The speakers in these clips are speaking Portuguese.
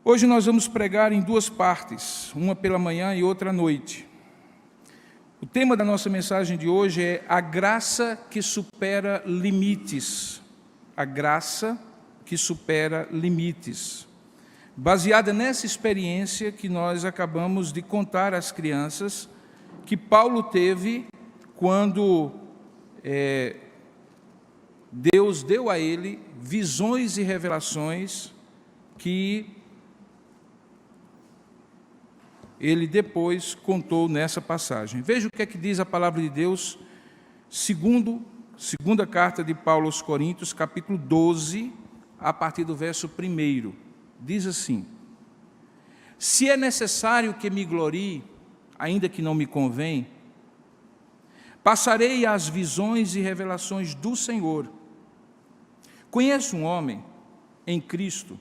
Hoje nós vamos pregar em duas partes, uma pela manhã e outra à noite. O tema da nossa mensagem de hoje é a graça que supera limites. A graça que supera limites. Baseada nessa experiência que nós acabamos de contar às crianças, que Paulo teve quando Deus deu a ele visões e revelações que ele depois contou nessa passagem. Veja o que é que diz a palavra de Deus, segunda carta de Paulo aos Coríntios, capítulo 12, a partir do verso 1. Diz assim: se é necessário que me glorie, ainda que não me convém, passarei às visões e revelações do Senhor. Conheço um homem em Cristo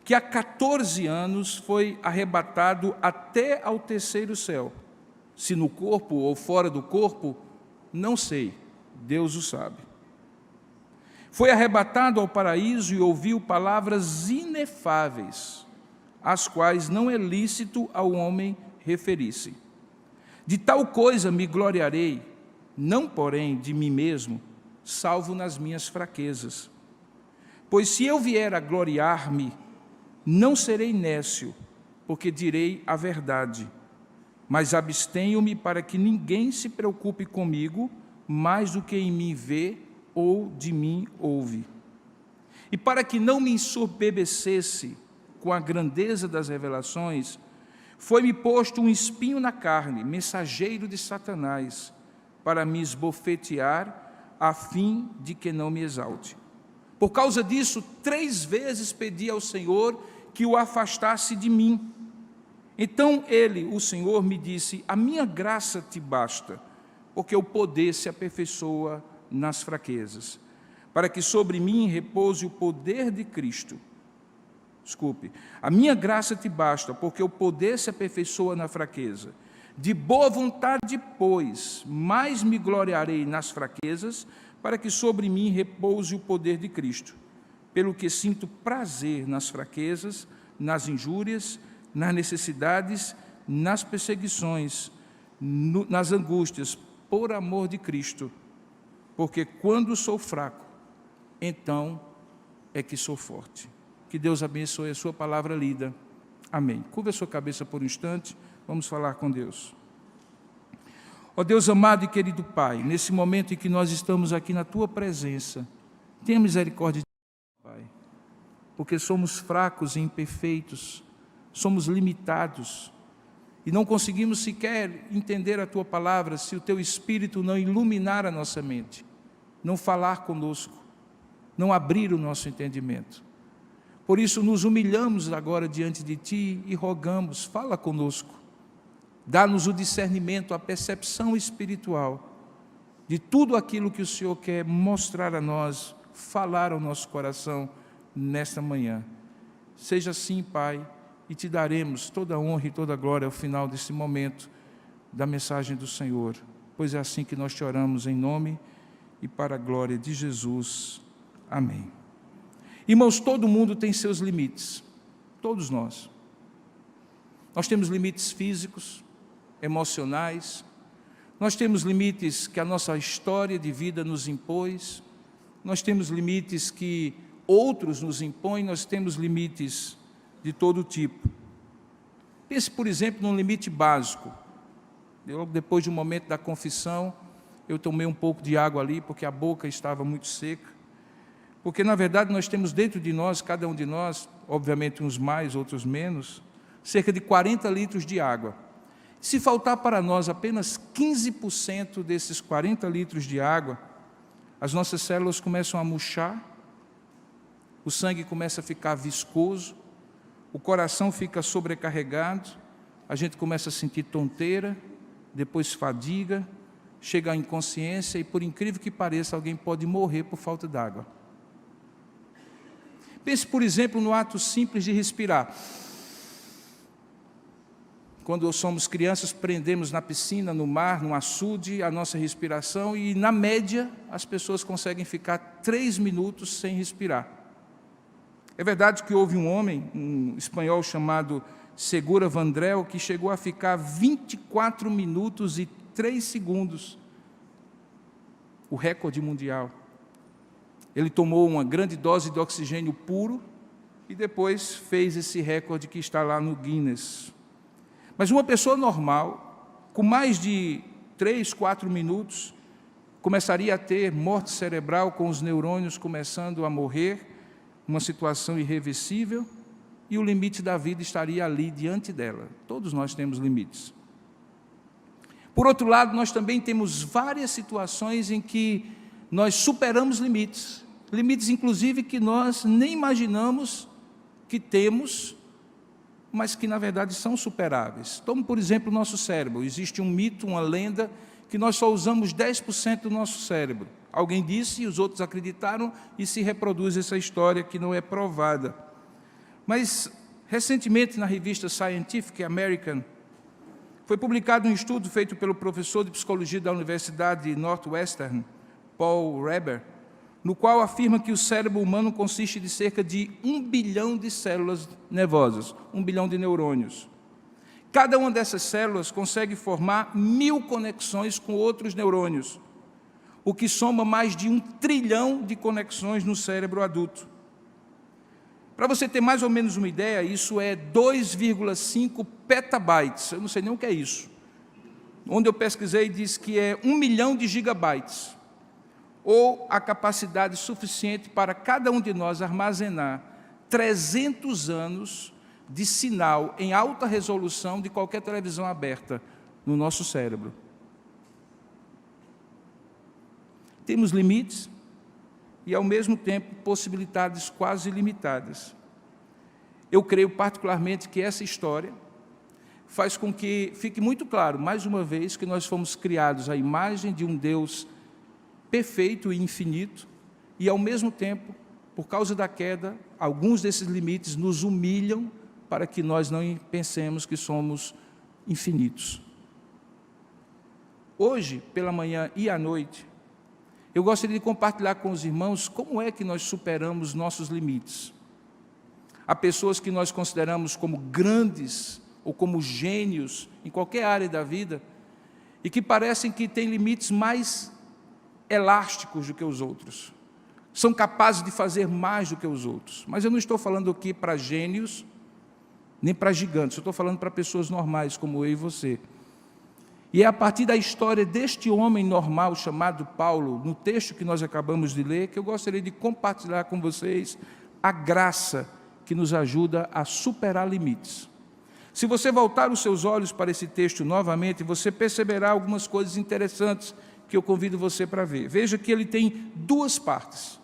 que há 14 anos foi arrebatado até ao terceiro céu. Se no corpo ou fora do corpo, não sei, Deus o sabe. Foi arrebatado ao paraíso e ouviu palavras inefáveis, às quais não é lícito ao homem referir-se. De tal coisa me gloriarei, não porém de mim mesmo, salvo nas minhas fraquezas. Pois se eu vier a gloriar-me, não serei nécio, porque direi a verdade, mas abstenho-me para que ninguém se preocupe comigo mais do que em mim vê ou de mim ouve. E para que não me ensoberbecesse com a grandeza das revelações, foi-me posto um espinho na carne, mensageiro de Satanás, para me esbofetear, a fim de que não me exalte. Por causa disso, 3 vezes pedi ao Senhor que o afastasse de mim. Então ele, o Senhor, me disse: a minha graça te basta, porque o poder se aperfeiçoa nas fraquezas, para que sobre mim repouse o poder de Cristo. A minha graça te basta, porque o poder se aperfeiçoa na fraqueza. De boa vontade, pois, mais me gloriarei nas fraquezas, para que sobre mim repouse o poder de Cristo. Pelo que sinto prazer nas fraquezas, nas injúrias, nas necessidades, nas perseguições, nas angústias, por amor de Cristo. Porque quando sou fraco, então é que sou forte. Que Deus abençoe a sua palavra lida. Amém. Curva a sua cabeça por um instante, vamos falar com Deus. Ó Deus amado e querido Pai, nesse momento em que nós estamos aqui na Tua presença, tenha misericórdia de nós, Pai, porque somos fracos e imperfeitos, somos limitados, e não conseguimos sequer entender a Tua palavra se o Teu Espírito não iluminar a nossa mente, não falar conosco, não abrir o nosso entendimento. Por isso nos humilhamos agora diante de Ti e rogamos, fala conosco, dá-nos o discernimento, a percepção espiritual de tudo aquilo que o Senhor quer mostrar a nós, falar ao nosso coração nesta manhã. Seja assim, Pai, e Te daremos toda a honra e toda a glória ao final desse momento da mensagem do Senhor, pois é assim que nós te oramos em nome e para a glória de Jesus. Amém. Irmãos, todo mundo tem seus limites, todos nós. Nós temos limites físicos, emocionais, nós temos limites que a nossa história de vida nos impôs, nós temos limites que outros nos impõem, nós temos limites de todo tipo. Pense, por exemplo, num limite básico. Logo depois de um momento da confissão, eu tomei um pouco de água ali, porque a boca estava muito seca. Porque, na verdade, nós temos dentro de nós, cada um de nós, obviamente uns mais, outros menos, cerca de 40 litros de água. Se faltar para nós apenas 15% desses 40 litros de água, as nossas células começam a murchar, o sangue começa a ficar viscoso, o coração fica sobrecarregado, a gente começa a sentir tonteira, depois fadiga, chega à inconsciência e, por incrível que pareça, alguém pode morrer por falta d'água. Pense, por exemplo, no ato simples de respirar. Quando somos crianças, prendemos na piscina, no mar, no açude, a nossa respiração e, na média, as pessoas conseguem ficar 3 minutos sem respirar. É verdade que houve um homem, um espanhol chamado Segura Vendrell, que chegou a ficar 24 minutos e 3 segundos, o recorde mundial. Ele tomou uma grande dose de oxigênio puro e depois fez esse recorde que está lá no Guinness. Mas uma pessoa normal, com mais de 3, 4 minutos, começaria a ter morte cerebral, com os neurônios começando a morrer, uma situação irreversível, e o limite da vida estaria ali diante dela. Todos nós temos limites. Por outro lado, nós também temos várias situações em que nós superamos limites, limites inclusive que nós nem imaginamos que temos, mas que na verdade são superáveis. Tome, por exemplo, o nosso cérebro. Existe um mito, uma lenda, que nós só usamos 10% do nosso cérebro. Alguém disse e os outros acreditaram, e se reproduz essa história que não é provada. Mas, recentemente, na revista Scientific American, foi publicado um estudo feito pelo professor de psicologia da Universidade Northwestern, Paul Reber, no qual afirma que o cérebro humano consiste de cerca de 1 bilhão de células nervosas, 1 bilhão de neurônios. Cada uma dessas células consegue formar 1000 conexões com outros neurônios, o que soma mais de 1 trilhão de conexões no cérebro adulto. Para você ter mais ou menos uma ideia, isso é 2,5 petabytes, eu não sei nem o que é isso. Onde eu pesquisei, diz que é 1 milhão de gigabytes, ou a capacidade suficiente para cada um de nós armazenar 300 anos de sinal em alta resolução de qualquer televisão aberta no nosso cérebro. Temos limites e, ao mesmo tempo, possibilidades quase ilimitadas. Eu creio particularmente que essa história faz com que fique muito claro, mais uma vez, que nós fomos criados à imagem de um Deus perfeito e infinito, e, ao mesmo tempo, por causa da queda, alguns desses limites nos humilham para que nós não pensemos que somos infinitos. Hoje, pela manhã e à noite, eu gostaria de compartilhar com os irmãos como é que nós superamos nossos limites. Há pessoas que nós consideramos como grandes ou como gênios em qualquer área da vida e que parecem que têm limites mais elásticos do que os outros. São capazes de fazer mais do que os outros. Mas eu não estou falando aqui para gênios, nem para gigantes. Eu estou falando para pessoas normais, como eu e você. E é a partir da história deste homem normal, chamado Paulo, no texto que nós acabamos de ler, que eu gostaria de compartilhar com vocês a graça que nos ajuda a superar limites. Se você voltar os seus olhos para esse texto novamente, você perceberá algumas coisas interessantes que eu convido você para ver. Veja que ele tem 2 partes.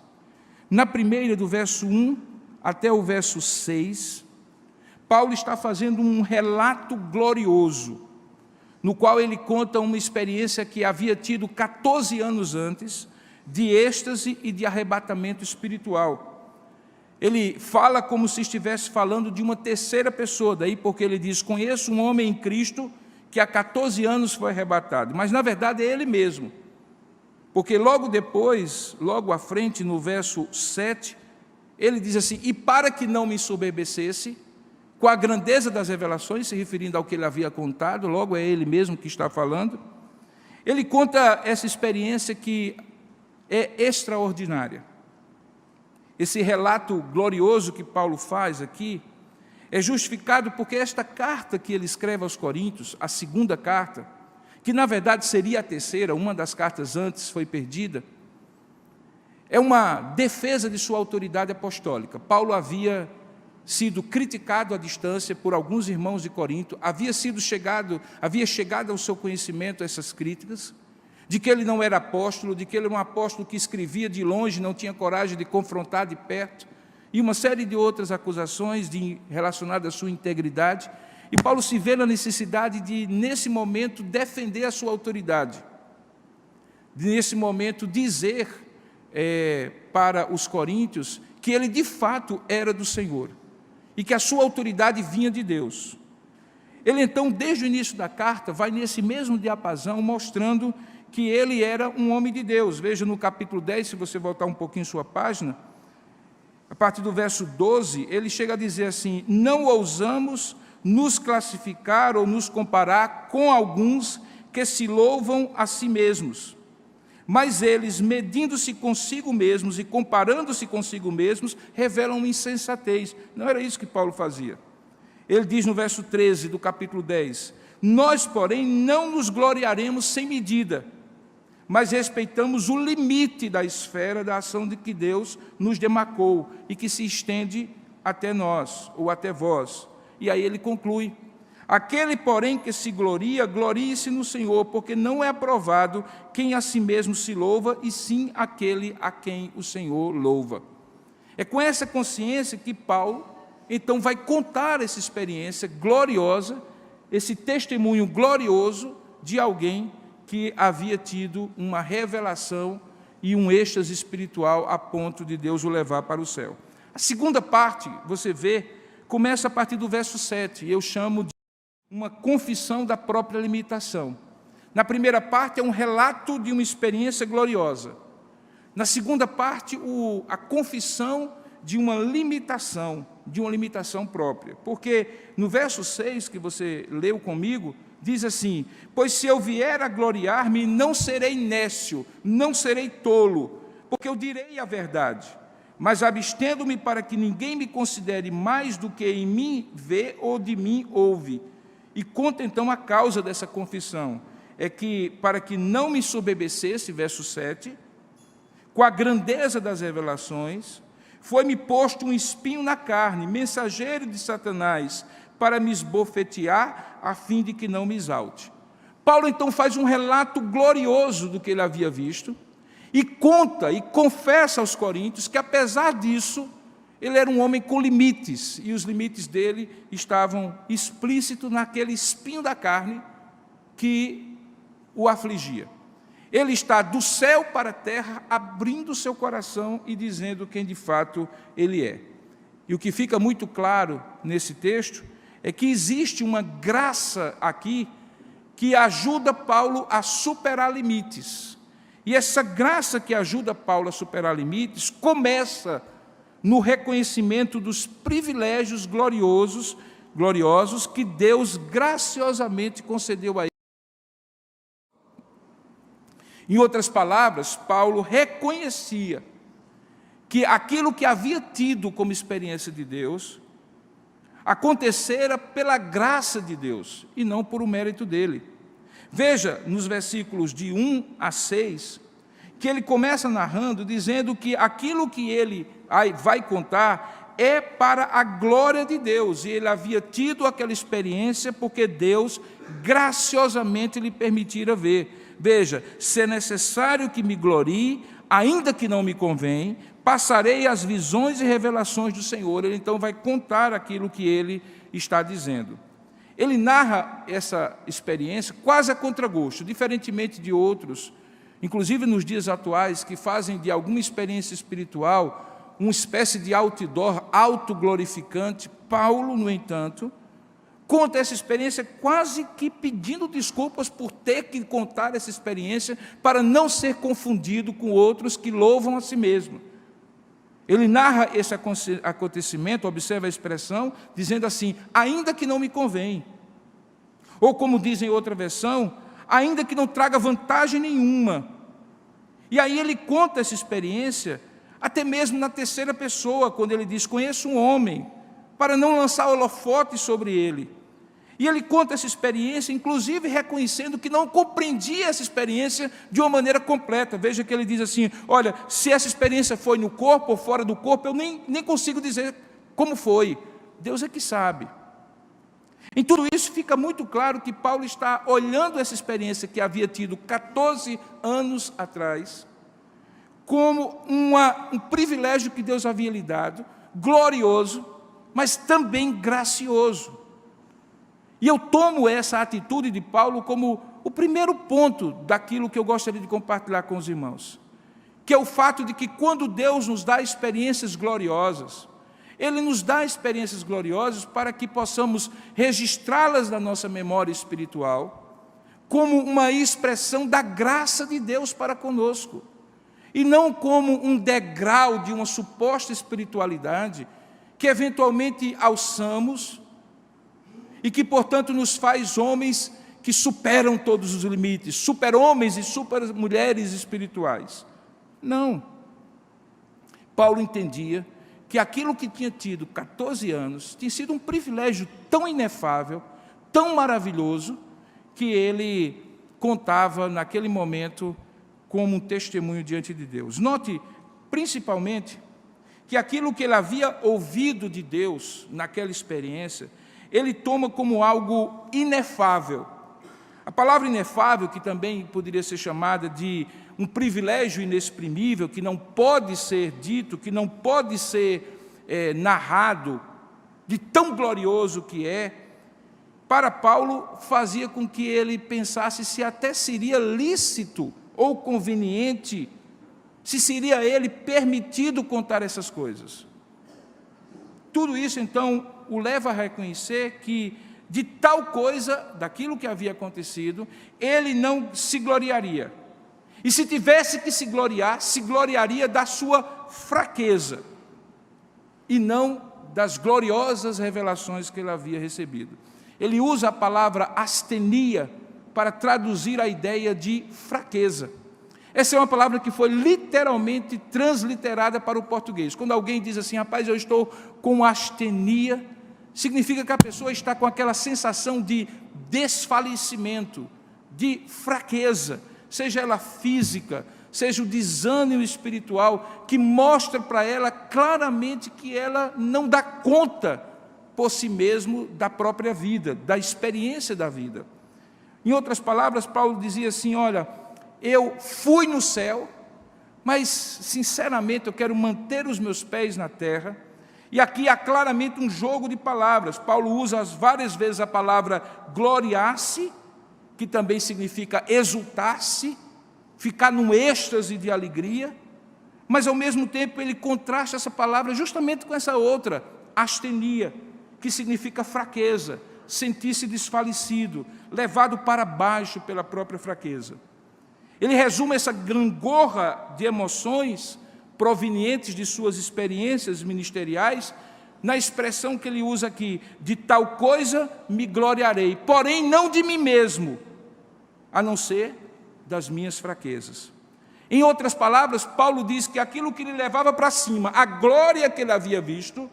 Na primeira, do verso 1 até o verso 6, Paulo está fazendo um relato glorioso, no qual ele conta uma experiência que havia tido 14 anos antes, de êxtase e de arrebatamento espiritual. Ele fala como se estivesse falando de uma terceira pessoa, daí porque ele diz: conheço um homem em Cristo que há 14 anos foi arrebatado, mas na verdade é ele mesmo, porque logo depois, logo à frente, no verso 7, ele diz assim: e para que não me ensoberbecesse com a grandeza das revelações, se referindo ao que ele havia contado, logo é ele mesmo que está falando, ele conta essa experiência que é extraordinária. Esse relato glorioso que Paulo faz aqui é justificado porque esta carta que ele escreve aos Coríntios, a segunda carta, que na verdade seria a terceira, uma das cartas antes foi perdida, é uma defesa de sua autoridade apostólica. Paulo havia sido criticado à distância por alguns irmãos de Corinto, havia chegado ao seu conhecimento essas críticas, de que ele não era apóstolo, de que ele era um apóstolo que escrevia de longe, não tinha coragem de confrontar de perto, e uma série de outras acusações relacionadas à sua integridade. E Paulo se vê na necessidade de, nesse momento, defender a sua autoridade, de, nesse momento, dizer para os coríntios que ele, de fato, era do Senhor, e que a sua autoridade vinha de Deus. Ele, então, desde o início da carta, vai nesse mesmo diapasão, mostrando que ele era um homem de Deus. Veja no capítulo 10, se você voltar um pouquinho em sua página, a a partir do verso 12, ele chega a dizer assim: não ousamos nos classificar ou nos comparar com alguns que se louvam a si mesmos. Mas eles, medindo-se consigo mesmos e comparando-se consigo mesmos, revelam insensatez. Não era isso que Paulo fazia. Ele diz no verso 13 do capítulo 10, nós, porém, não nos gloriaremos sem medida, mas respeitamos o limite da esfera da ação de que Deus nos demarcou e que se estende até nós, ou até vós. E aí ele conclui, aquele, porém, que se gloria, glorie-se no Senhor, porque não é aprovado quem a si mesmo se louva, e sim aquele a quem o Senhor louva. É com essa consciência que Paulo, então, vai contar essa experiência gloriosa, esse testemunho glorioso de alguém que havia tido uma revelação e um êxtase espiritual a ponto de Deus o levar para o céu. A segunda parte, você vê, começa a partir do verso 7, eu chamo de uma confissão da própria limitação. Na primeira parte é um relato de uma experiência gloriosa. Na segunda parte, a confissão de uma limitação própria. Porque no verso 6, que você leu comigo, diz assim, pois se eu vier a gloriar-me, não serei nécio, não serei tolo, porque eu direi a verdade, mas abstendo-me para que ninguém me considere mais do que em mim vê ou de mim ouve. E conta então a causa dessa confissão, é que para que não me soberbecesse, verso 7, com a grandeza das revelações, foi-me posto um espinho na carne, mensageiro de Satanás, para me esbofetear, a fim de que não me exalte. Paulo então faz um relato glorioso do que ele havia visto, e conta e confessa aos coríntios que, apesar disso, ele era um homem com limites, e os limites dele estavam explícitos naquele espinho da carne que o afligia. Ele está do céu para a terra, abrindo o seu coração e dizendo quem de fato ele é. E o que fica muito claro nesse texto é que existe uma graça aqui que ajuda Paulo a superar limites. E essa graça que ajuda Paulo a superar limites começa no reconhecimento dos privilégios gloriosos que Deus graciosamente concedeu a ele. Em outras palavras, Paulo reconhecia que aquilo que havia tido como experiência de Deus acontecera pela graça de Deus e não por o mérito dele. Veja nos versículos de 1 a 6, que ele começa narrando, dizendo que aquilo que ele vai contar é para a glória de Deus, e ele havia tido aquela experiência porque Deus graciosamente lhe permitira ver. Veja, se é necessário que me glorie, ainda que não me convém, passarei as visões e revelações do Senhor. Ele então vai contar aquilo que ele está dizendo. Ele narra essa experiência quase a contragosto, diferentemente de outros, inclusive nos dias atuais, que fazem de alguma experiência espiritual uma espécie de outdoor autoglorificante. Paulo, no entanto, conta essa experiência quase que pedindo desculpas por ter que contar essa experiência para não ser confundido com outros que louvam a si mesmo. Ele narra esse acontecimento, observa a expressão, dizendo assim, ainda que não me convém. Ou como diz em outra versão, ainda que não traga vantagem nenhuma. E aí ele conta essa experiência, até mesmo na terceira pessoa, quando ele diz, conheço um homem, para não lançar holofote sobre ele. E ele conta essa experiência, inclusive reconhecendo que não compreendia essa experiência de uma maneira completa. Veja que ele diz assim, olha, se essa experiência foi no corpo ou fora do corpo, eu nem consigo dizer como foi. Deus é que sabe. Em tudo isso fica muito claro que Paulo está olhando essa experiência que havia tido 14 anos atrás, como um privilégio que Deus havia lhe dado, glorioso, mas também gracioso. E eu tomo essa atitude de Paulo como o primeiro ponto daquilo que eu gostaria de compartilhar com os irmãos, que é o fato de que quando Deus nos dá experiências gloriosas, Ele nos dá experiências gloriosas para que possamos registrá-las na nossa memória espiritual, como uma expressão da graça de Deus para conosco. e não como um degrau de uma suposta espiritualidade que eventualmente alçamos e que, portanto, nos faz homens que superam todos os limites, super-homens e super-mulheres espirituais. Não. Paulo entendia que aquilo que tinha tido 14 anos tinha sido um privilégio tão inefável, tão maravilhoso, que ele contava naquele momento como um testemunho diante de Deus. Note, principalmente, que aquilo que ele havia ouvido de Deus naquela experiência, ele toma como algo inefável. A palavra inefável, que também poderia ser chamada de um privilégio inexprimível, que não pode ser dito, que não pode ser narrado, de tão glorioso que é, para Paulo fazia com que ele pensasse se até seria lícito ou conveniente, se seria ele permitido contar essas coisas. Tudo isso, então, o leva a reconhecer que de tal coisa, daquilo que havia acontecido, ele não se gloriaria. E se tivesse que se gloriaria da sua fraqueza, e não das gloriosas revelações que ele havia recebido. Ele usa a palavra astenia para traduzir a ideia de fraqueza. Essa é uma palavra que foi literalmente transliterada para o português. Quando alguém diz assim, rapaz, eu estou com astenia, significa que a pessoa está com aquela sensação de desfalecimento, de fraqueza, seja ela física, seja o desânimo espiritual, que mostra para ela claramente que ela não dá conta por si mesmo da própria vida, da experiência da vida. Em outras palavras, Paulo dizia assim, olha, eu fui no céu, mas sinceramente eu quero manter os meus pés na terra. E aqui há claramente um jogo de palavras. Paulo usa várias vezes a palavra gloriar-se, que também significa exultar-se, ficar num êxtase de alegria, mas ao mesmo tempo ele contrasta essa palavra justamente com essa outra, astenia, que significa fraqueza, sentir-se desfalecido, levado para baixo pela própria fraqueza. Ele resume essa gangorra de emoções provenientes de suas experiências ministeriais na expressão que ele usa aqui, de tal coisa me gloriarei, porém não de mim mesmo, a não ser das minhas fraquezas. Em outras palavras, Paulo diz que aquilo que lhe levava para cima, a glória que ele havia visto,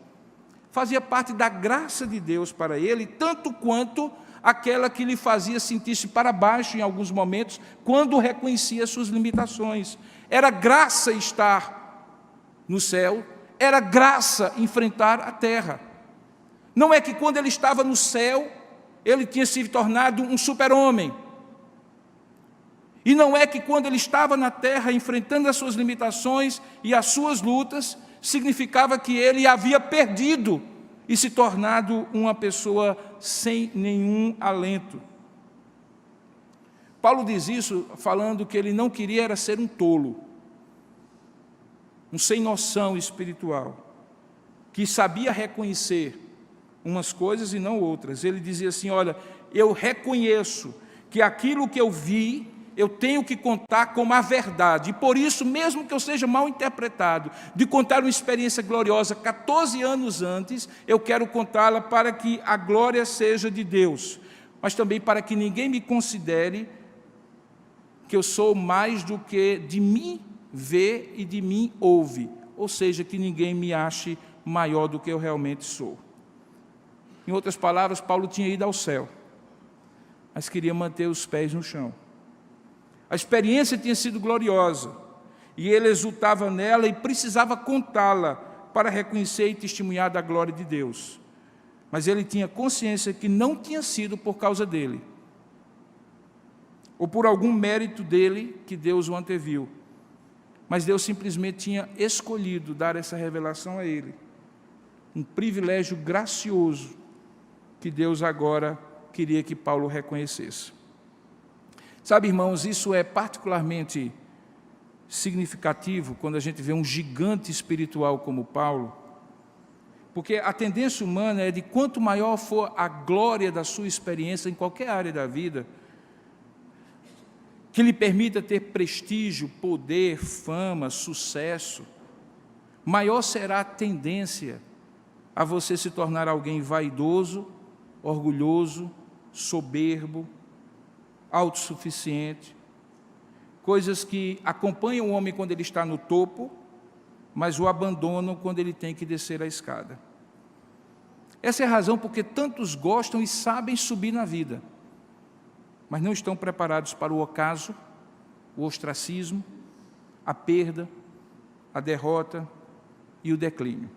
fazia parte da graça de Deus para ele, tanto quanto aquela que lhe fazia sentir-se para baixo em alguns momentos, quando reconhecia suas limitações. Era graça estar no céu, era graça enfrentar a terra. Não é que quando ele estava no céu, ele tinha se tornado um super-homem. E não é que quando ele estava na terra, enfrentando as suas limitações e as suas lutas, significava que ele havia perdido e se tornado uma pessoa sem nenhum alento. Paulo diz isso falando que ele não queria era ser um tolo, um sem noção espiritual, que sabia reconhecer umas coisas e não outras. Ele dizia assim, olha, eu reconheço que aquilo que eu vi, eu tenho que contar como a verdade, e por isso, mesmo que eu seja mal interpretado, de contar uma experiência gloriosa 14 anos antes, eu quero contá-la para que a glória seja de Deus, mas também para que ninguém me considere que eu sou mais do que de mim vê e de mim ouve, ou seja, que ninguém me ache maior do que eu realmente sou. Em outras palavras, Paulo tinha ido ao céu, mas queria manter os pés no chão. A experiência tinha sido gloriosa, e ele exultava nela e precisava contá-la para reconhecer e testemunhar da glória de Deus. Mas ele tinha consciência que não tinha sido por causa dele, ou por algum mérito dele que Deus o anteviu, mas Deus simplesmente tinha escolhido dar essa revelação a ele. Um privilégio gracioso que Deus agora queria que Paulo reconhecesse. Sabe, irmãos, isso é particularmente significativo quando a gente vê um gigante espiritual como Paulo, porque a tendência humana é de quanto maior for a glória da sua experiência em qualquer área da vida, que lhe permita ter prestígio, poder, fama, sucesso, maior será a tendência a você se tornar alguém vaidoso, orgulhoso, soberbo, autossuficiente, coisas que acompanham o homem quando ele está no topo, mas o abandonam quando ele tem que descer a escada. Essa é a razão porque tantos gostam e sabem subir na vida, mas não estão preparados para o ocaso, o ostracismo, a perda, a derrota e o declínio.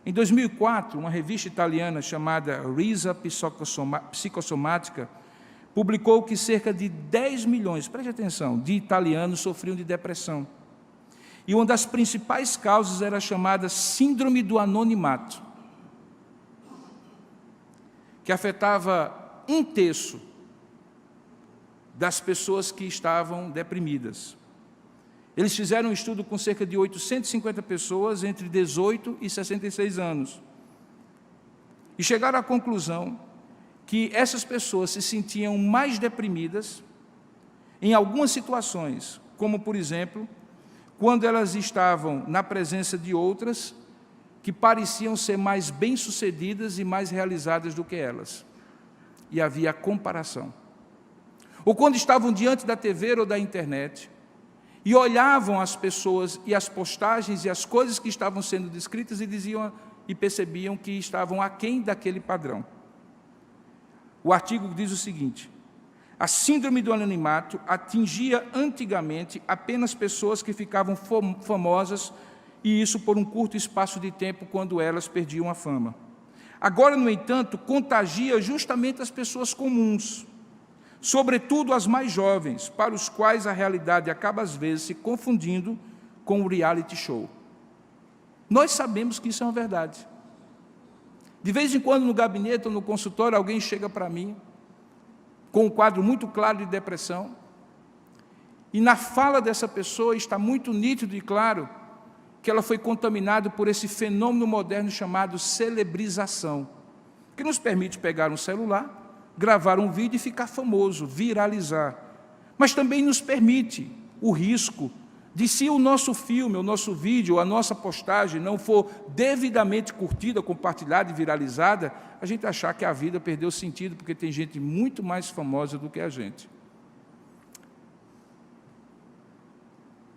Em 2004, uma revista italiana chamada Risa Psicossomática publicou que cerca de 10 milhões, preste atenção, de italianos sofriam de depressão. E uma das principais causas era chamada síndrome do anonimato, que afetava 1/3 das pessoas que estavam deprimidas. Eles fizeram um estudo com cerca de 850 pessoas entre 18 e 66 anos. E chegaram à conclusão que essas pessoas se sentiam mais deprimidas em algumas situações, como, por exemplo, quando elas estavam na presença de outras que pareciam ser mais bem-sucedidas e mais realizadas do que elas. E havia comparação. Ou quando estavam diante da TV ou da internet e olhavam as pessoas e as postagens e as coisas que estavam sendo descritas e diziam e percebiam que estavam aquém daquele padrão. O artigo diz o seguinte: a síndrome do anonimato atingia antigamente apenas pessoas que ficavam famosas, e isso por um curto espaço de tempo quando elas perdiam a fama. Agora, no entanto, contagia justamente as pessoas comuns, sobretudo as mais jovens, para os quais a realidade acaba às vezes se confundindo com o reality show. Nós sabemos que isso é uma verdade. De vez em quando, no gabinete ou no consultório, alguém chega para mim com um quadro muito claro de depressão, e na fala dessa pessoa está muito nítido e claro que ela foi contaminada por esse fenômeno moderno chamado celebrização, que nos permite pegar um celular, gravar um vídeo e ficar famoso, viralizar. Mas também nos permite o risco de, se o nosso filme, o nosso vídeo, a nossa postagem não for devidamente curtida, compartilhada e viralizada, a gente achar que a vida perdeu sentido, porque tem gente muito mais famosa do que a gente.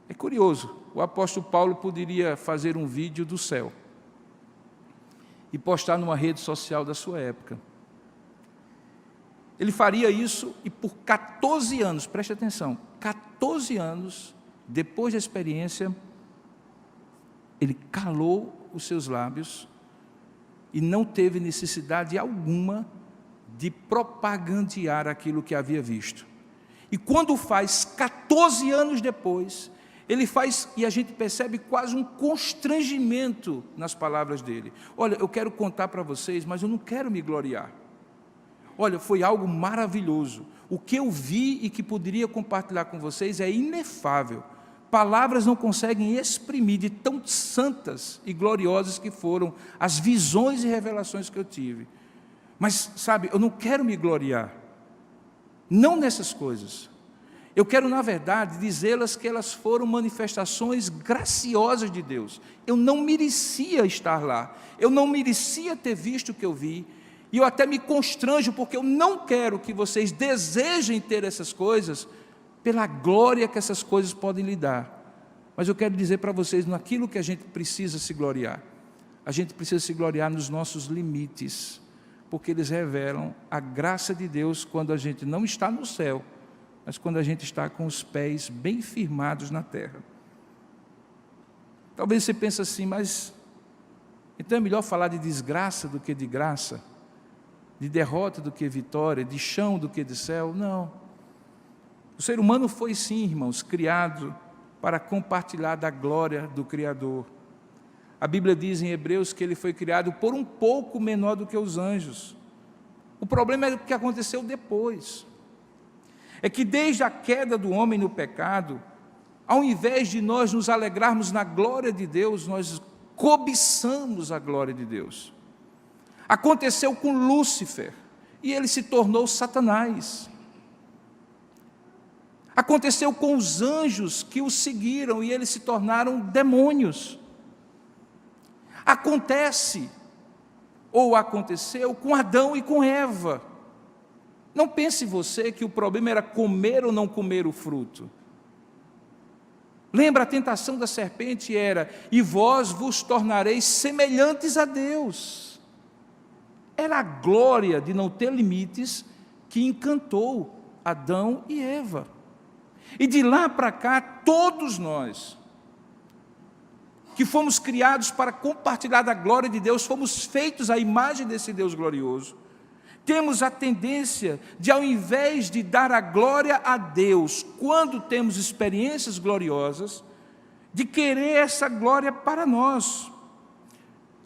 É curioso, o apóstolo Paulo poderia fazer um vídeo do céu e postar numa rede social da sua época. Ele faria isso e por 14 anos, preste atenção, 14 anos, depois da experiência, ele calou os seus lábios e não teve necessidade alguma de propagandear aquilo que havia visto. E quando faz 14 anos depois, ele faz, e a gente percebe quase um constrangimento nas palavras dele. Olha, eu quero contar para vocês, mas eu não quero me gloriar. Olha, foi algo maravilhoso. O que eu vi e que poderia compartilhar com vocês é inefável. Palavras não conseguem exprimir de tão santas e gloriosas que foram as visões e revelações que eu tive. Mas, sabe, eu não quero me gloriar. Não nessas coisas. Eu quero, na verdade, dizê-las que elas foram manifestações graciosas de Deus. Eu não merecia estar lá. Eu não merecia ter visto o que eu vi. E eu até me constranjo, porque eu não quero que vocês desejem ter essas coisas pela glória que essas coisas podem lhe dar. Mas eu quero dizer para vocês, naquilo que a gente precisa se gloriar. A gente precisa se gloriar nos nossos limites, porque eles revelam a graça de Deus quando a gente não está no céu, mas quando a gente está com os pés bem firmados na terra. Talvez você pense assim, mas então é melhor falar de desgraça do que de graça? De derrota do que vitória, de chão do que de céu? Não. O ser humano foi sim, irmãos, criado para compartilhar da glória do Criador. A Bíblia diz em Hebreus que ele foi criado por um pouco menor do que os anjos. O problema é o que aconteceu depois. É que desde a queda do homem no pecado, ao invés de nós nos alegrarmos na glória de Deus, nós cobiçamos a glória de Deus. Aconteceu com Lúcifer, e ele se tornou Satanás. Aconteceu com os anjos que o seguiram e eles se tornaram demônios. Acontece, ou aconteceu, com Adão e com Eva. Não pense você que o problema era comer ou não comer o fruto. Lembra, a tentação da serpente era: e vós vos tornareis semelhantes a Deus. Era a glória de não ter limites que encantou Adão e Eva. E de lá para cá, todos nós, que fomos criados para compartilhar da glória de Deus, fomos feitos à imagem desse Deus glorioso, temos a tendência de, ao invés de dar a glória a Deus, quando temos experiências gloriosas, de querer essa glória para nós,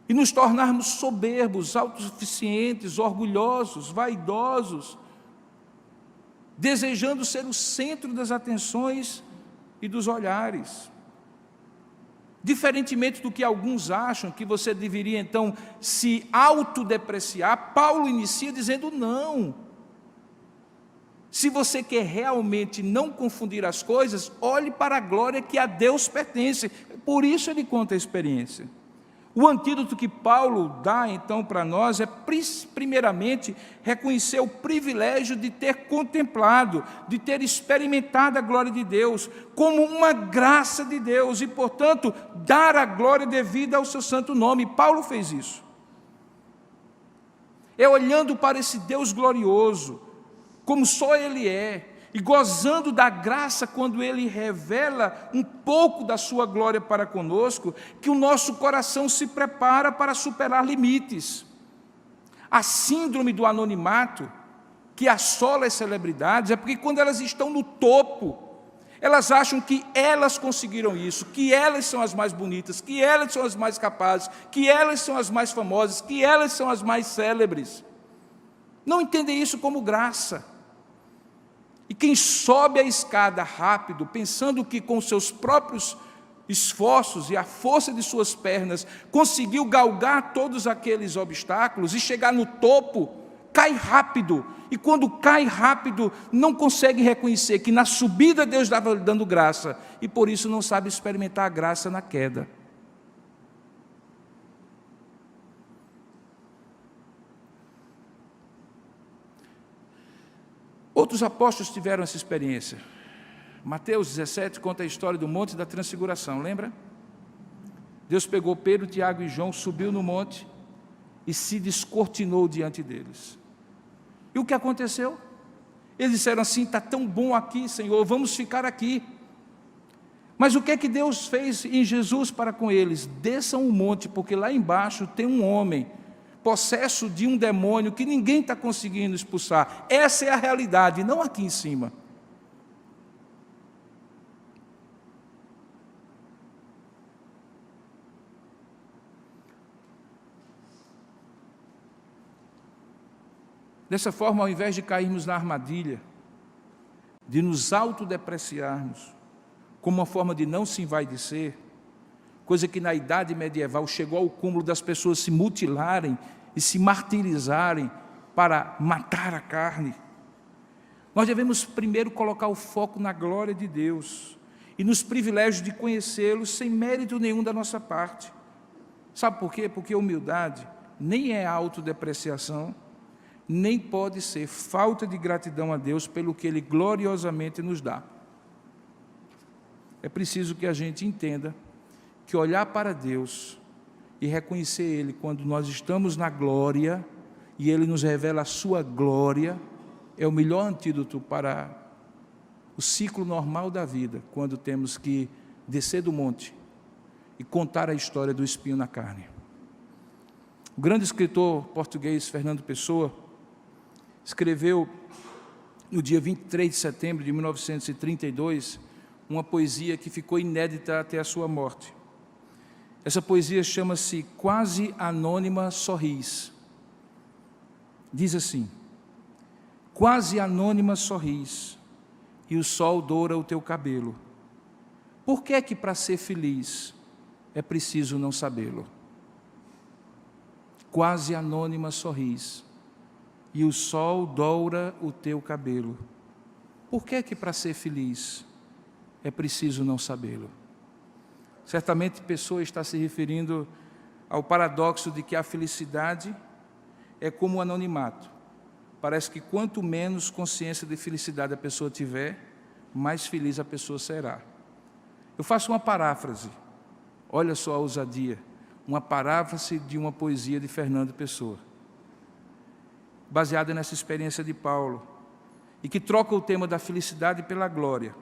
e nos tornarmos soberbos, autossuficientes, orgulhosos, vaidosos, desejando ser o centro das atenções e dos olhares. Diferentemente do que alguns acham, que você deveria então se autodepreciar, Paulo inicia dizendo: não. Se você quer realmente não confundir as coisas, olhe para a glória que a Deus pertence. Por isso ele conta a experiência. O antídoto que Paulo dá então para nós é, primeiramente, reconhecer o privilégio de ter contemplado, de ter experimentado a glória de Deus como uma graça de Deus e, portanto, dar a glória devida ao seu santo nome. Paulo fez isso. É olhando para esse Deus glorioso, como só Ele é, e gozando da graça quando Ele revela um pouco da sua glória para conosco, que o nosso coração se prepara para superar limites. A síndrome do anonimato, que assola as celebridades, é porque quando elas estão no topo, elas acham que elas conseguiram isso, que elas são as mais bonitas, que elas são as mais capazes, que elas são as mais famosas, que elas são as mais célebres. Não entendem isso como graça. E quem sobe a escada rápido, pensando que com seus próprios esforços e a força de suas pernas conseguiu galgar todos aqueles obstáculos e chegar no topo, cai rápido. E quando cai rápido, não consegue reconhecer que na subida Deus estava dando graça, e por isso não sabe experimentar a graça na queda. Outros apóstolos tiveram essa experiência. Mateus 17 conta a história do Monte da Transfiguração, lembra? Deus pegou Pedro, Tiago e João, subiu no monte e se descortinou diante deles. E o que aconteceu? Eles disseram assim: está tão bom aqui, Senhor, vamos ficar aqui. Mas o que é que Deus fez em Jesus para com eles? Desçam o monte, porque lá embaixo tem um homem possesso de um demônio que ninguém está conseguindo expulsar. Essa é a realidade, não aqui em cima. Dessa forma, ao invés de cairmos na armadilha, de nos autodepreciarmos, como uma forma de não se envaidecer, coisa que na idade medieval chegou ao cúmulo das pessoas se mutilarem e se martirizarem para matar a carne. Nós devemos primeiro colocar o foco na glória de Deus e nos privilégios de conhecê-lo sem mérito nenhum da nossa parte. Sabe por quê? Porque humildade nem é autodepreciação, nem pode ser falta de gratidão a Deus pelo que Ele gloriosamente nos dá. É preciso que a gente entenda que olhar para Deus e reconhecer Ele quando nós estamos na glória e Ele nos revela a sua glória é o melhor antídoto para o ciclo normal da vida, quando temos que descer do monte e contar a história do espinho na carne. O grande escritor português Fernando Pessoa escreveu no dia 23 de setembro de 1932 uma poesia que ficou inédita até a sua morte. Essa poesia chama-se Quase Anônima Sorris. Diz assim: quase anônima sorris, e o sol doura o teu cabelo. Por que é que para ser feliz é preciso não sabê-lo? Quase anônima sorris, e o sol doura o teu cabelo. Por que que para ser feliz é preciso não sabê-lo? Certamente a pessoa está se referindo ao paradoxo de que a felicidade é como o anonimato. Parece que quanto menos consciência de felicidade a pessoa tiver, mais feliz a pessoa será. Eu faço uma paráfrase, olha só a ousadia, uma paráfrase de uma poesia de Fernando Pessoa, baseada nessa experiência de Paulo, e que troca o tema da felicidade pela glória,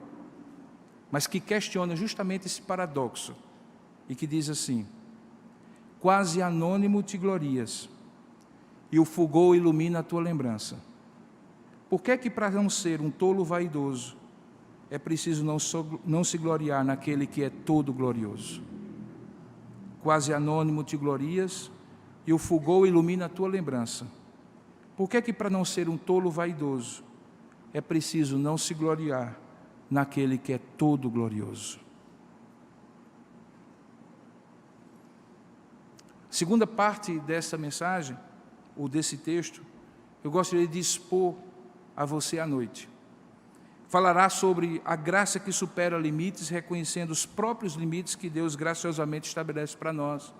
mas que questiona justamente esse paradoxo, e que diz assim: quase anônimo te glorias, e o fulgor ilumina a tua lembrança. Por que que para não ser um tolo vaidoso, é preciso não se gloriar naquele que é todo glorioso? Quase anônimo te glorias, e o fulgor ilumina a tua lembrança. Por que que para não ser um tolo vaidoso, é preciso não se gloriar naquele que é todo glorioso? Segunda parte dessa mensagem, ou desse texto, eu gostaria de expor a você à noite. Falará sobre a graça que supera limites, reconhecendo os próprios limites que Deus graciosamente estabelece para nós.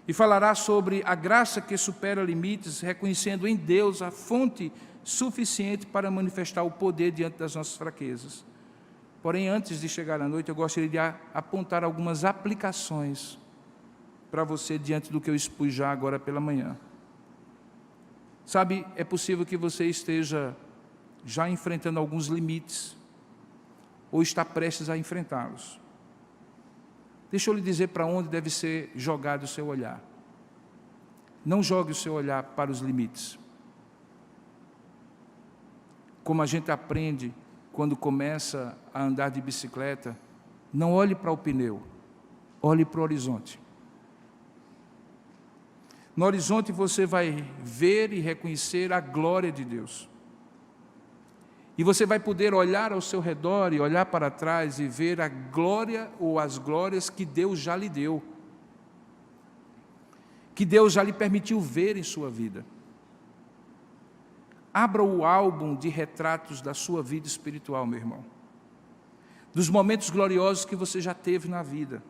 E falará sobre a graça que supera limites, reconhecendo em Deus a fonte suficiente para manifestar o poder diante das nossas fraquezas. Porém, antes de chegar à noite, eu gostaria de apontar algumas aplicações para você diante do que eu expus já agora pela manhã. Sabe, é possível que você esteja já enfrentando alguns limites, ou está prestes a enfrentá-los. Deixa eu lhe dizer para onde deve ser jogado o seu olhar. Não jogue o seu olhar para os limites. Como a gente aprende quando começa a andar de bicicleta, não olhe para o pneu, olhe para o horizonte. No horizonte você vai ver e reconhecer a glória de Deus. E você vai poder olhar ao seu redor e olhar para trás e ver a glória ou as glórias que Deus já lhe deu, que Deus já lhe permitiu ver em sua vida. Abra o álbum de retratos da sua vida espiritual, meu irmão, dos momentos gloriosos que você já teve na vida.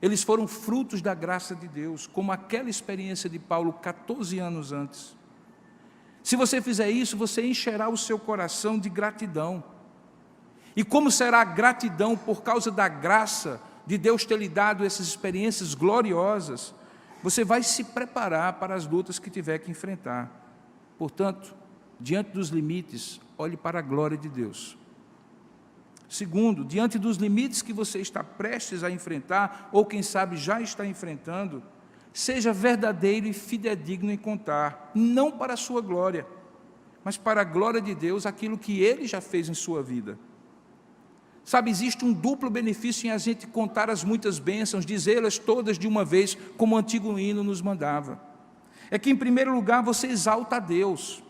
Eles foram frutos da graça de Deus, como aquela experiência de Paulo 14 anos antes. Se você fizer isso, você encherá o seu coração de gratidão. E como será a gratidão por causa da graça de Deus ter lhe dado essas experiências gloriosas, você vai se preparar para as lutas que tiver que enfrentar. Portanto, diante dos limites, olhe para a glória de Deus. Segundo, diante dos limites que você está prestes a enfrentar, ou quem sabe já está enfrentando, seja verdadeiro e fidedigno em contar, não para a sua glória, mas para a glória de Deus, aquilo que Ele já fez em sua vida. Sabe, existe um duplo benefício em a gente contar as muitas bênçãos, dizê-las todas de uma vez, como o antigo hino nos mandava. É que, em primeiro lugar, você exalta a Deus,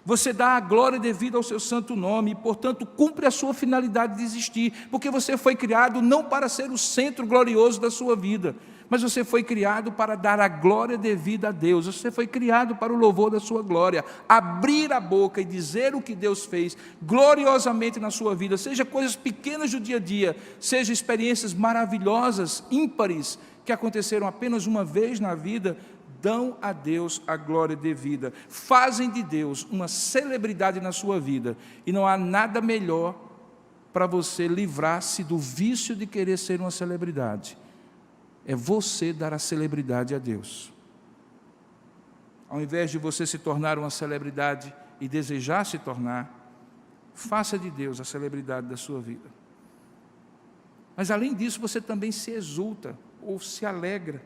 você dá a glória devida ao seu santo nome, e, portanto, cumpre a sua finalidade de existir, porque você foi criado não para ser o centro glorioso da sua vida, mas você foi criado para dar a glória devida a Deus, você foi criado para o louvor da sua glória, abrir a boca e dizer o que Deus fez gloriosamente na sua vida, seja coisas pequenas do dia a dia, seja experiências maravilhosas, ímpares, que aconteceram apenas uma vez na vida, dão a Deus a glória devida, fazem de Deus uma celebridade na sua vida, e não há nada melhor para você livrar-se do vício de querer ser uma celebridade. É você dar a celebridade a Deus. Ao invés de você se tornar uma celebridade e desejar se tornar, faça de Deus a celebridade da sua vida. Mas além disso, você também se exulta ou se alegra,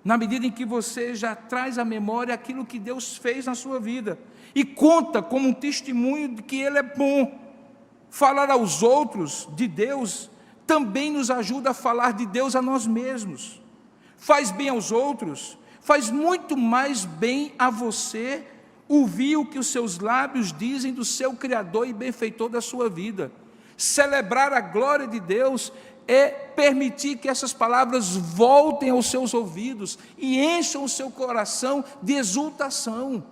na medida em que você já traz à memória aquilo que Deus fez na sua vida, e conta como um testemunho de que Ele é bom. Falar aos outros de Deus também nos ajuda a falar de Deus a nós mesmos. Faz bem aos outros, faz muito mais bem a você ouvir o que os seus lábios dizem do seu Criador e benfeitor da sua vida. Celebrar a glória de Deus é permitir que essas palavras voltem aos seus ouvidos e encham o seu coração de exultação.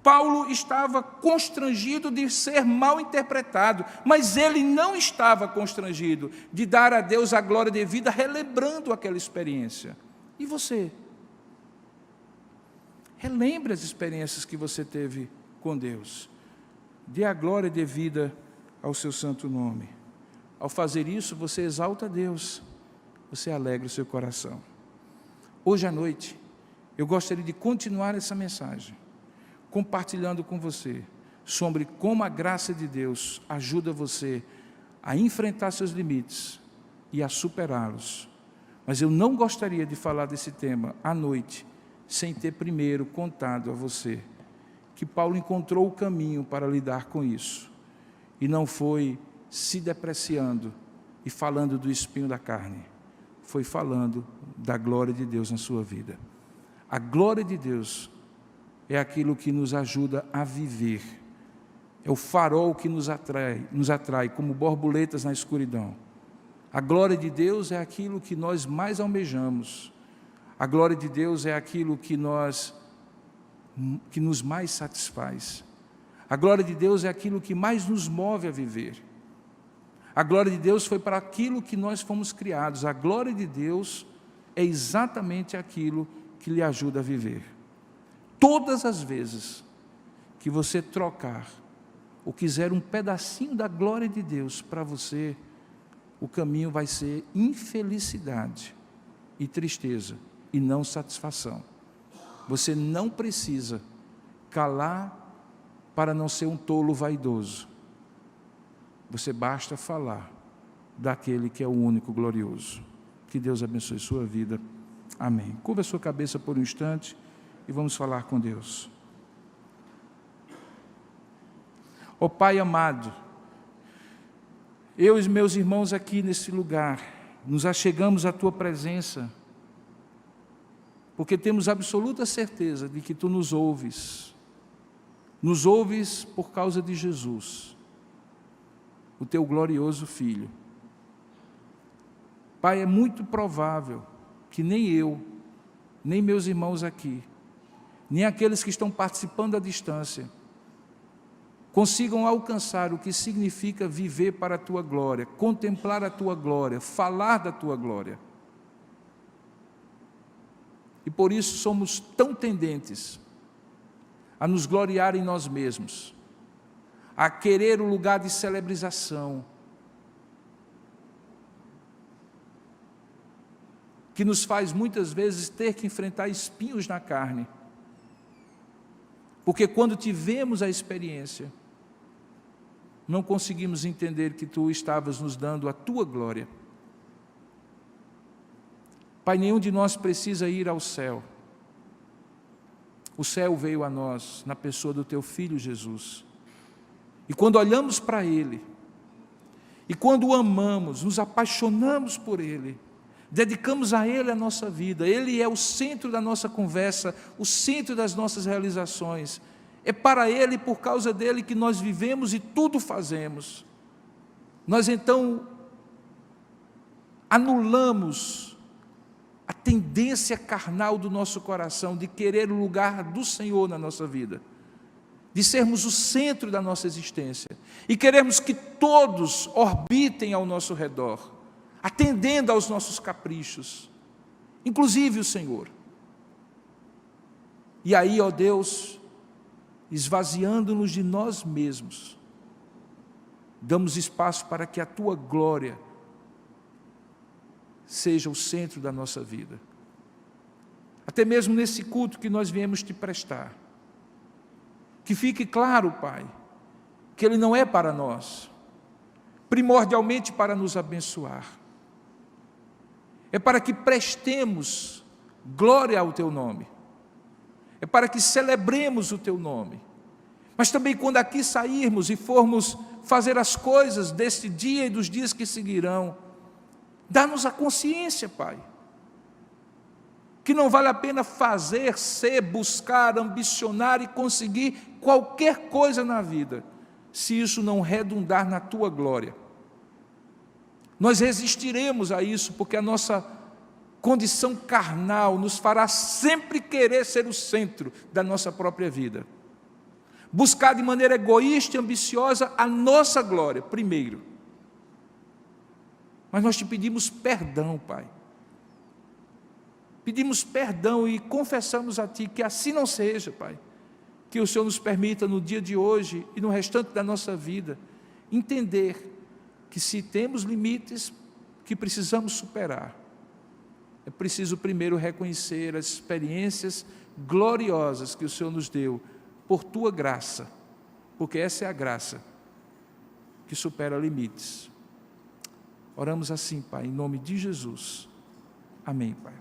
Paulo estava constrangido de ser mal interpretado, mas ele não estava constrangido de dar a Deus a glória devida, relembrando aquela experiência. E você? Relembre as experiências que você teve com Deus. Dê a glória devida ao seu santo nome. Ao fazer isso, você exalta a Deus, você alegra o seu coração. Hoje à noite, eu gostaria de continuar essa mensagem, compartilhando com você sobre como a graça de Deus ajuda você a enfrentar seus limites e a superá-los. Mas eu não gostaria de falar desse tema à noite, sem ter primeiro contado a você que Paulo encontrou o caminho para lidar com isso, e não foi se depreciando e falando do espinho da carne, foi falando da glória de Deus na sua vida. A glória de Deus é aquilo que nos ajuda a viver, é o farol que nos atrai como borboletas na escuridão. A glória de Deus é aquilo que nós mais almejamos, a glória de Deus é aquilo que nos mais satisfaz, a glória de Deus é aquilo que mais nos move a viver. A glória de Deus foi para aquilo que nós fomos criados, a glória de Deus é exatamente aquilo que lhe ajuda a viver. Todas as vezes que você trocar ou quiser um pedacinho da glória de Deus para você, o caminho vai ser infelicidade e tristeza e não satisfação. Você não precisa calar para não ser um tolo vaidoso. Você basta falar daquele que é o único glorioso. Que Deus abençoe sua vida. Amém. Curva a sua cabeça por um instante e vamos falar com Deus. Ó Pai amado, eu e os meus irmãos aqui nesse lugar, nos achegamos à Tua presença, porque temos absoluta certeza de que Tu nos ouves por causa de Jesus, o Teu glorioso Filho. Pai, é muito provável que nem eu, nem meus irmãos aqui, nem aqueles que estão participando à distância, consigam alcançar o que significa viver para a Tua glória, contemplar a Tua glória, falar da Tua glória. E por isso somos tão tendentes a nos gloriar em nós mesmos, a querer o lugar de celebrização, que nos faz muitas vezes ter que enfrentar espinhos na carne, porque quando tivemos a experiência, não conseguimos entender que Tu estavas nos dando a Tua glória. Pai, nenhum de nós precisa ir ao céu. O céu veio a nós na pessoa do Teu Filho Jesus. E quando olhamos para Ele, e quando o amamos, nos apaixonamos por Ele, dedicamos a Ele a nossa vida, Ele é o centro da nossa conversa, o centro das nossas realizações. É para Ele, por causa dEle, que nós vivemos e tudo fazemos. Nós então anulamos a tendência carnal do nosso coração de querer o lugar do Senhor na nossa vida, de sermos o centro da nossa existência e queremos que todos orbitem ao nosso redor, atendendo aos nossos caprichos, inclusive o Senhor. E aí, ó Deus, esvaziando-nos de nós mesmos, damos espaço para que a Tua glória seja o centro da nossa vida. Até mesmo nesse culto que nós viemos Te prestar, que fique claro, Pai, que ele não é para nós, primordialmente para nos abençoar. É para que prestemos glória ao Teu nome, é para que celebremos o Teu nome, mas também quando aqui sairmos e formos fazer as coisas deste dia e dos dias que seguirão, dá-nos a consciência, Pai, que não vale a pena fazer, ser, buscar, ambicionar e conseguir qualquer coisa na vida, se isso não redundar na Tua glória. Nós resistiremos a isso, porque a nossa condição carnal nos fará sempre querer ser o centro da nossa própria vida. buscar de maneira egoísta e ambiciosa a nossa glória, primeiro. Mas nós te pedimos perdão, Pai. Pedimos perdão e confessamos a Ti que assim não seja, Pai. Que o Senhor nos permita no dia de hoje e no restante da nossa vida entender que se temos limites que precisamos superar, é preciso primeiro reconhecer as experiências gloriosas que o Senhor nos deu por Tua graça, porque essa é a graça que supera limites. Oramos assim, Pai, em nome de Jesus. Amém, Pai.